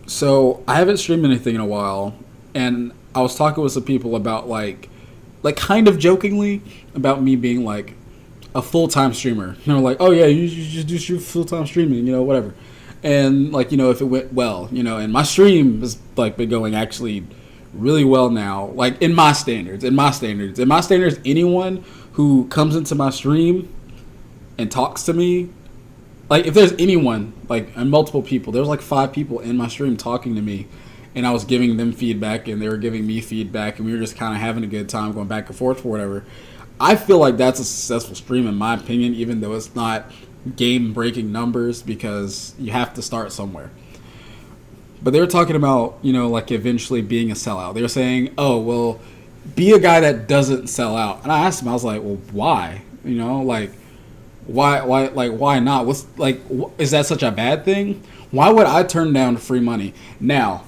So I haven't streamed anything in a while, and I was talking with some people about like kind of jokingly about me being like a full time streamer. You know, like, oh yeah, you just do full time streaming, whatever. And like, if it went well, and my stream has like been going actually really well now. Like in my standards, anyone who comes into my stream and talks to me, like if there's anyone like and multiple people, there's like 5 people in my stream talking to me, and I was giving them feedback and they were giving me feedback, and we were just kind of having a good time going back and forth for whatever. I feel like that's a successful stream in my opinion, even though it's not game breaking numbers, because you have to start somewhere. But they were talking about, like eventually being a sellout. They were saying, oh, well, be a guy that doesn't sell out. And I asked them, I was like, well, why? Like, why not? What's like, is that such a bad thing? Why would I turn down free money? Now,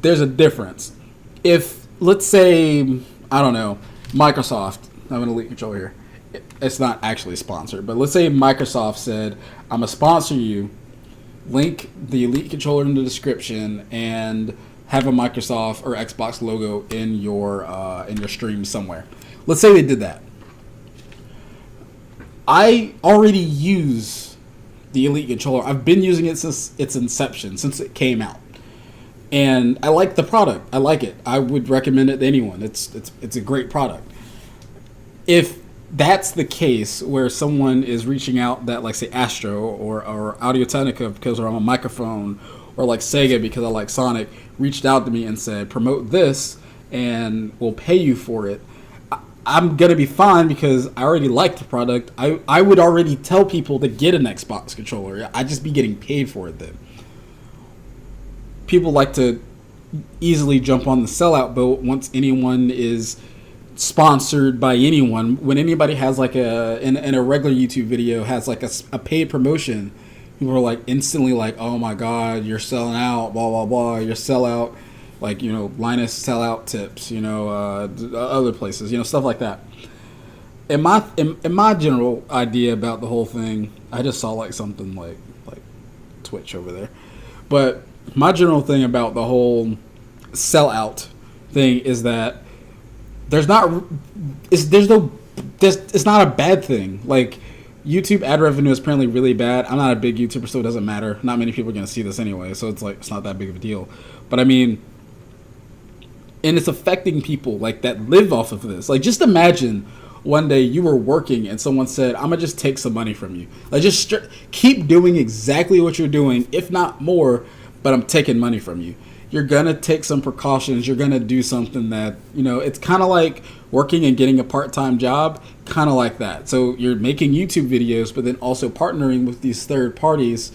there's a difference. If, let's say, I don't know, Microsoft, I'm an elite controller here. It's not actually sponsored, but let's say Microsoft said, I'm going to sponsor you, link the elite controller in the description, and have a Microsoft or Xbox logo in your stream somewhere. Let's say they did that. I already use the elite controller. I've been using it since its inception, since it came out. And I like the product. I like it. I would recommend it to anyone. It's a great product. If that's the case where someone is reaching out that, like, say, Astro or Audio Technica because I'm a microphone, or like Sega because I like Sonic, reached out to me and said, promote this and we'll pay you for it, I'm going to be fine because I already like the product. I would already tell people to get an Xbox controller. I'd just be getting paid for it then. People like to easily jump on the sellout boat once anyone is sponsored by anyone. When anybody has like in a regular YouTube video has like a paid promotion, people are like instantly like, oh my god, you're selling out, blah blah blah, you're sellout, like, Linus sellout tips, other places, stuff like that. In my general idea about the whole thing, I just saw like something like Twitch over there, but my general thing about the whole sellout thing is that it's not a bad thing. Like, YouTube ad revenue is apparently really bad. I'm not a big YouTuber, so it doesn't matter. Not many people are going to see this anyway, so it's like it's not that big of a deal. But I mean, and it's affecting people like that live off of this. Like, just imagine one day you were working and someone said, I'm gonna just take some money from you. Like, just keep doing exactly what you're doing, if not more, but I'm taking money from you. You're gonna take some precautions. You're gonna do something that, it's kind of like working and getting a part-time job, kind of like that. So you're making YouTube videos, but then also partnering with these third parties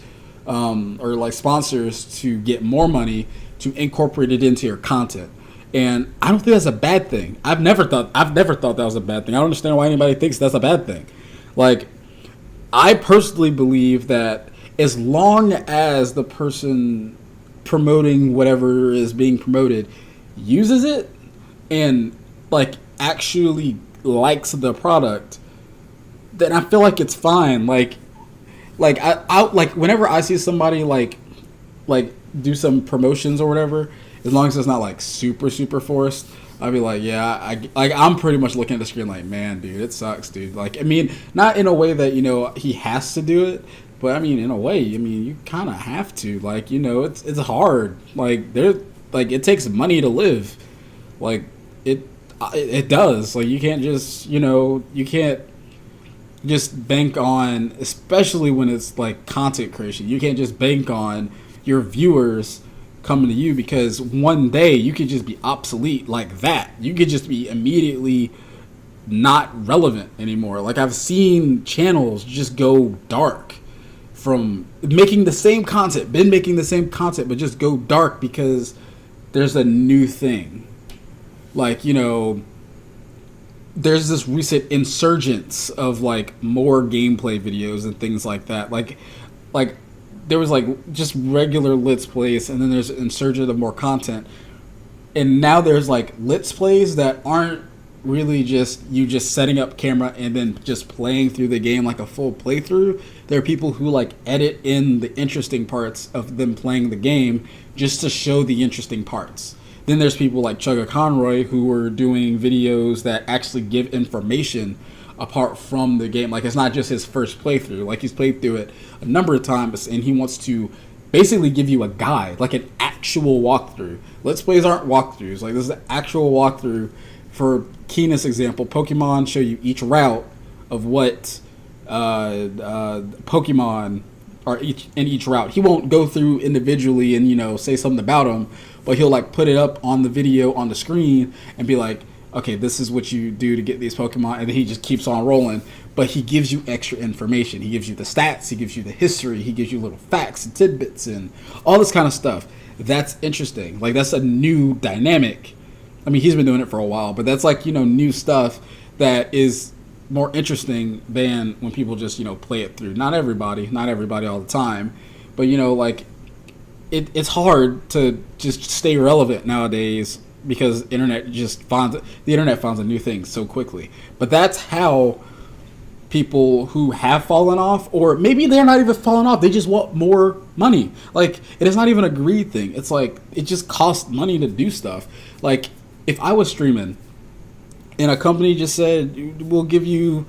or like sponsors to get more money to incorporate it into your content. And I don't think that's a bad thing. I've never thought that was a bad thing. I don't understand why anybody thinks that's a bad thing. Like, I personally believe that as long as the person promoting whatever is being promoted uses it and like actually likes the product, then I feel like it's fine. Like I like whenever I see somebody like do some promotions or whatever, as long as it's not like super forced, I'd be like, yeah, I'm pretty much looking at the screen like, man, dude, it sucks, dude. Like, I mean, not in a way that he has to do it, but I mean, in a way, you kind of have to. Like, it's hard. Like, it takes money to live. Like, it does. Like, you can't just you can't just bank on, especially when it's like content creation. You can't just bank on your viewers coming to you, because one day you could just be obsolete like that. You could just be immediately not relevant anymore. Like, I've seen channels just go dark from making the same content, but just go dark because there's a new thing. Like, there's this recent insurgence of like more gameplay videos and things like that. Like there was like just regular Let's Plays, and then there's an insurgent of more content. And now there's like Let's Plays that aren't really just you just setting up camera and then just playing through the game like a full playthrough. There are people who like edit in the interesting parts of them playing the game just to show the interesting parts. Then there's people like Chugga Conroy who are doing videos that actually give information apart from the game. Like, it's not just his first playthrough. Like, he's played through it a number of times, and he wants to basically give you a guide, like an actual walkthrough. Let's Plays aren't walkthroughs. Like, this is an actual walkthrough. For Keenest example, Pokemon show you each route of what Pokemon are in each route. He won't go through individually and, you know, say something about them, but he'll like put it up on the video on the screen and be like, okay, this is what you do to get these Pokemon, and then he just keeps on rolling. But he gives you extra information. He gives you the stats, he gives you the history, he gives you little facts and tidbits and all this kind of stuff. That's interesting. Like, that's a new dynamic. I mean, he's been doing it for a while, but that's like, you know, new stuff that is more interesting than when people just, you know, play it through. Not everybody all the time, but, you know, like, it's hard to just stay relevant nowadays because the internet finds a new thing so quickly. But that's how people who have fallen off, or maybe they're not even falling off, they just want more money. Like, it is not even a greed thing. It's like, it just costs money to do stuff. Like, if I was streaming and a company just said, we'll give you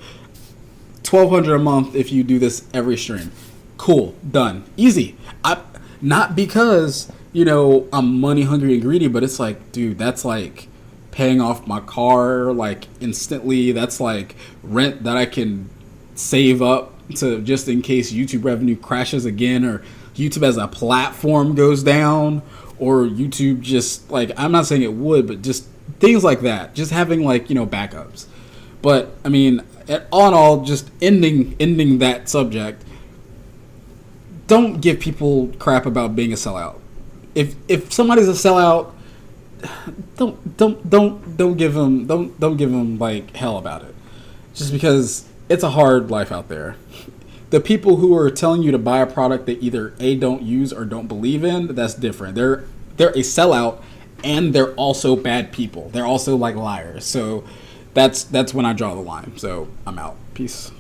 $1,200 a month if you do this every stream, cool, done, easy. Not because, you know, I'm money hungry and greedy, but it's like, dude, that's like paying off my car like instantly. That's like rent that I can save up to just in case YouTube revenue crashes again, or YouTube as a platform goes down, or YouTube just, like, I'm not saying it would, but just things like that, just having, like, you know, backups. But I mean, all in all, just ending that subject, don't give people crap about being a sellout. If somebody's a sellout, don't give them like hell about it, just because it's a hard life out there. The people who are telling you to buy a product that either A, don't use or don't believe in, that's different. They're a sellout, and they're also bad people. They're also like liars. So that's when I draw the line. So I'm out. Peace.